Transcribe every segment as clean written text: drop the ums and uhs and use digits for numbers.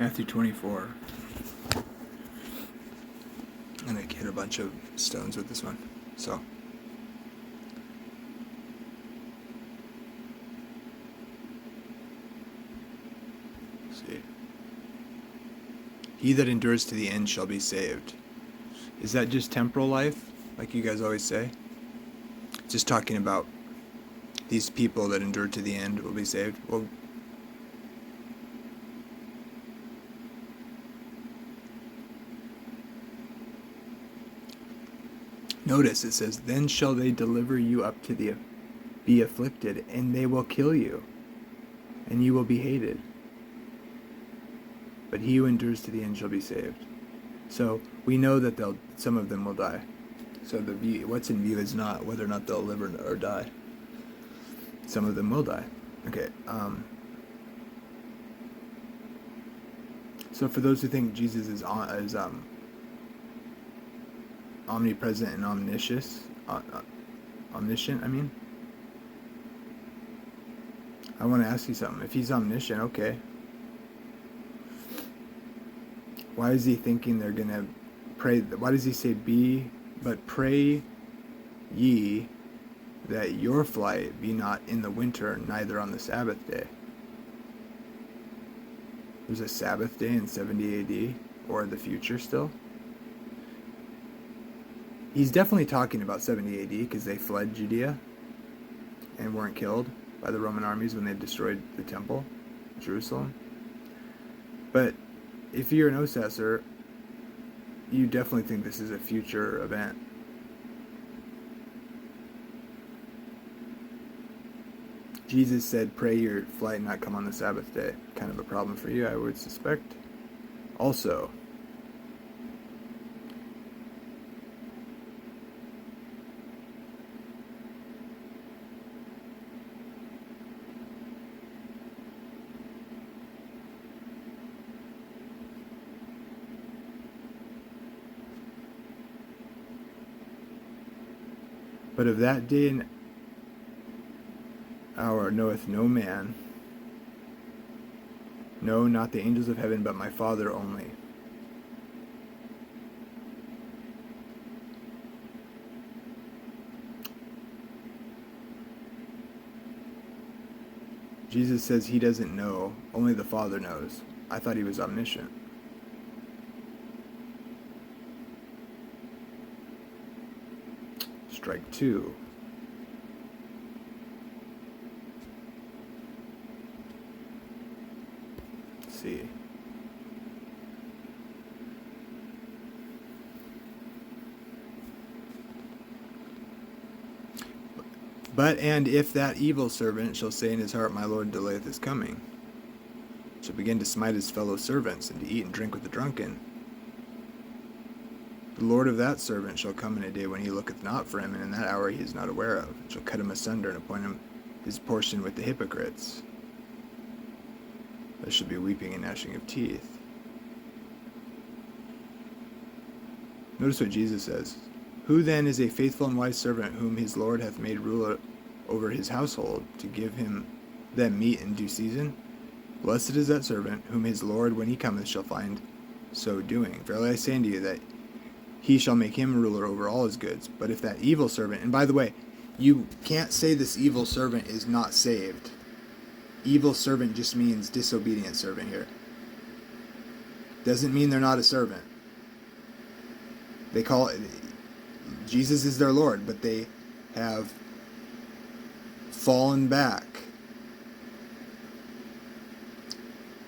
Matthew 24. And I hit a bunch of stones with this one. So. Let's see. He that endures to the end shall be saved. Is that just temporal life, like you guys always say? Just talking about these people that endure to the end will be saved? Well, notice it says, then shall they deliver you up to be afflicted, and they will kill you, and you will be hated. But he who endures to the end shall be saved. So we know that some of them will die. So what's in view is not whether or not they'll live or die. Some of them will die. Okay. So for those who think Jesus is omnipresent and omniscient, I want to ask you something. If he's omniscient, okay. Why is he thinking they're going to pray? Why does he say but pray ye that your flight be not in the winter, neither on the Sabbath day? There's a Sabbath day in 70 AD, or the future still. He's definitely talking about 70 AD because they fled Judea and weren't killed by the Roman armies when they destroyed the temple, Jerusalem. But if you're an assessor, you definitely think this is a future event. Jesus said, pray your flight not come on the Sabbath day. Kind of a problem for you, I would suspect. Also, but of that day and hour knoweth no man, no, not the angels of heaven, but my Father only. Jesus says he doesn't know, only the Father knows. I thought he was omniscient. Strike two. Let's see. But and if that evil servant shall say in his heart, my Lord delayeth his coming, shall begin to smite his fellow servants, and to eat and drink with the drunken, the Lord of that servant shall come in a day when he looketh not for him, and in that hour he is not aware of, and shall cut him asunder, and appoint him his portion with the hypocrites. There shall be weeping and gnashing of teeth. Notice what Jesus says. Who then is a faithful and wise servant whom his Lord hath made ruler over his household, to give him them meat in due season? Blessed is that servant whom his Lord when he cometh shall find so doing. Verily I say unto you that he shall make him ruler over all his goods. But if that evil servant, and by the way, you can't say this evil servant is not saved. Evil servant just means disobedient servant here. Doesn't mean they're not a servant. They call it, Jesus is their Lord, but they have fallen back.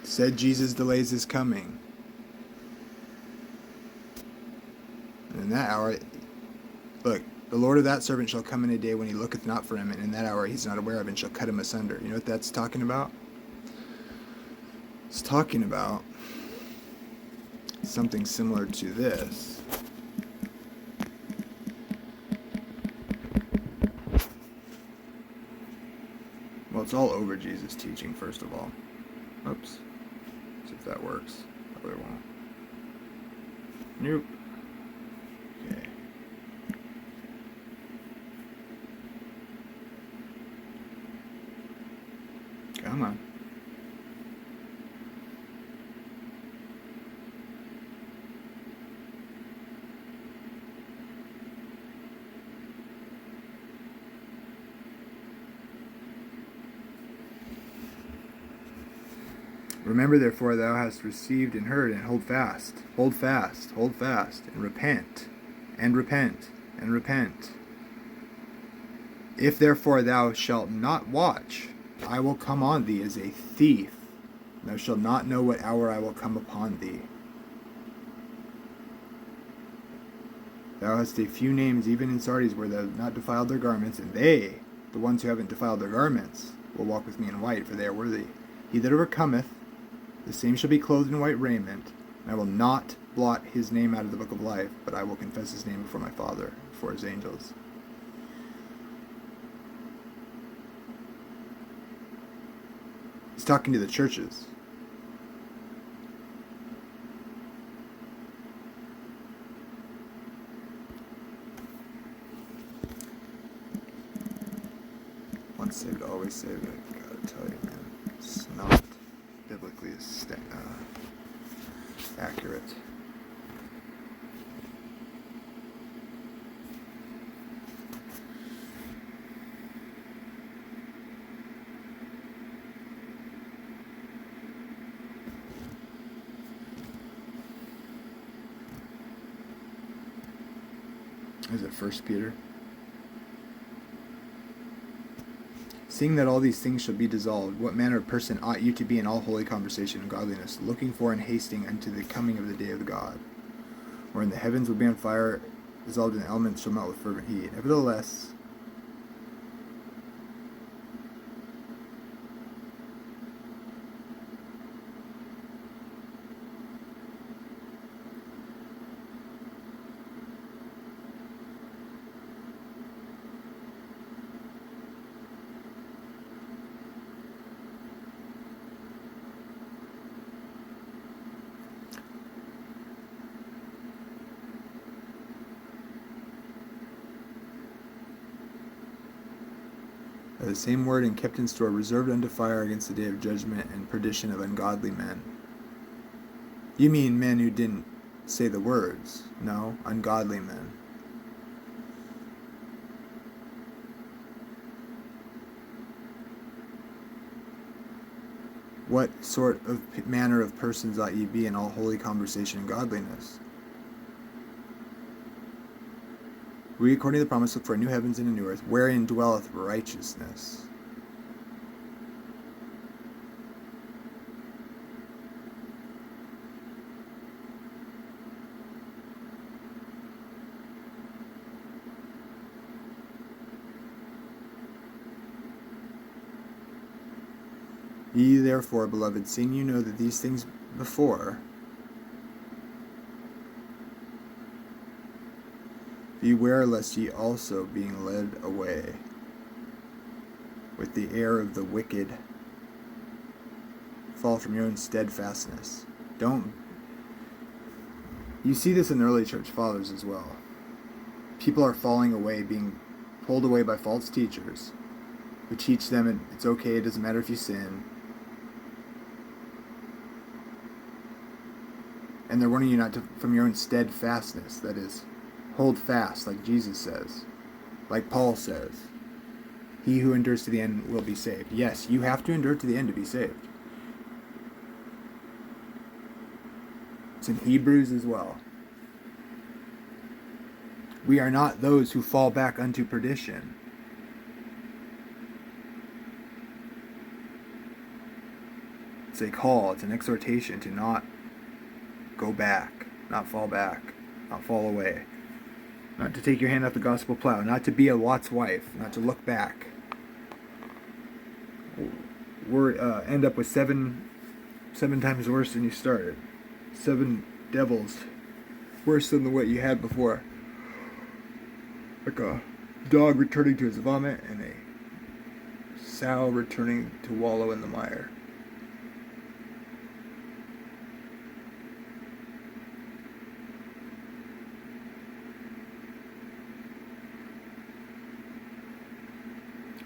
Said Jesus delays his coming. And in that hour, look, the Lord of that servant shall come in a day when he looketh not for him, and in that hour he's not aware of, and shall cut him asunder. You know what that's talking about? It's talking about something similar to this. Well, it's all over Jesus' teaching, first of all. Oops. See if that works. Probably won't. Nope. Okay. Come on. Remember, therefore, thou hast received and heard, and hold fast, hold fast, hold fast, and repent, and repent, and repent. If therefore thou shalt not watch, I will come on thee as a thief, and thou shalt not know what hour I will come upon thee. Thou hast a few names even in Sardis where thou hast not defiled their garments, and they, the ones who haven't defiled their garments, will walk with me in white, for they are worthy. He that overcometh, the same shall be clothed in white raiment, and I will not blot his name out of the book of life, but I will confess his name before my Father, before his angels. He's talking to the churches. Once saved, always saved. I gotta tell you, man, it's not biblically accurate. Is it 1 Peter? Seeing that all these things shall be dissolved, what manner of person ought you to be in all holy conversation and godliness, looking for and hasting unto the coming of the day of God, wherein the heavens will be on fire, dissolved, and the elements shall melt with fervent heat. Nevertheless, the same word and kept in store, reserved unto fire against the day of judgment and perdition of ungodly men. You mean men who didn't say the words? No, ungodly men. What sort of manner of persons ought ye be in all holy conversation and godliness? We, according to the promise, look for a new heavens and a new earth, wherein dwelleth righteousness. Ye therefore, beloved, seeing you know that these things before, beware lest ye also, being led away with the air of the wicked, fall from your own steadfastness. You see this in the early church fathers as well. People are falling away, being pulled away by false teachers who teach them it's okay, it doesn't matter if you sin. And they're warning you not to, from your own steadfastness, that is, hold fast, like Jesus says, like Paul says. He who endures to the end will be saved. Yes, you have to endure to the end to be saved. It's in Hebrews as well. We are not those who fall back unto perdition. It's a call, it's an exhortation to not go back, not fall back, not fall away. Not to take your hand off the gospel plow, not to be a Lot's wife, not to look back. We're end up with seven times worse than you started. 7 devils worse than what you had before. Like a dog returning to his vomit and a sow returning to wallow in the mire.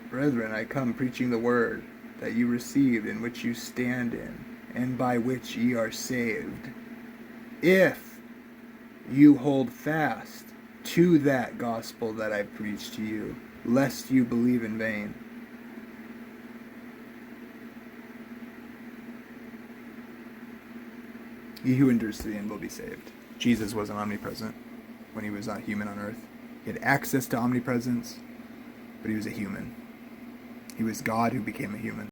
Brethren, I come preaching the word that you received, in which you stand in, and by which ye are saved, if you hold fast to that gospel that I preached to you, lest you believe in vain. He who endures to the end will be saved. Jesus wasn't omnipresent when he was human on earth. He had access to omnipresence, but he was a human. He was God who became a human.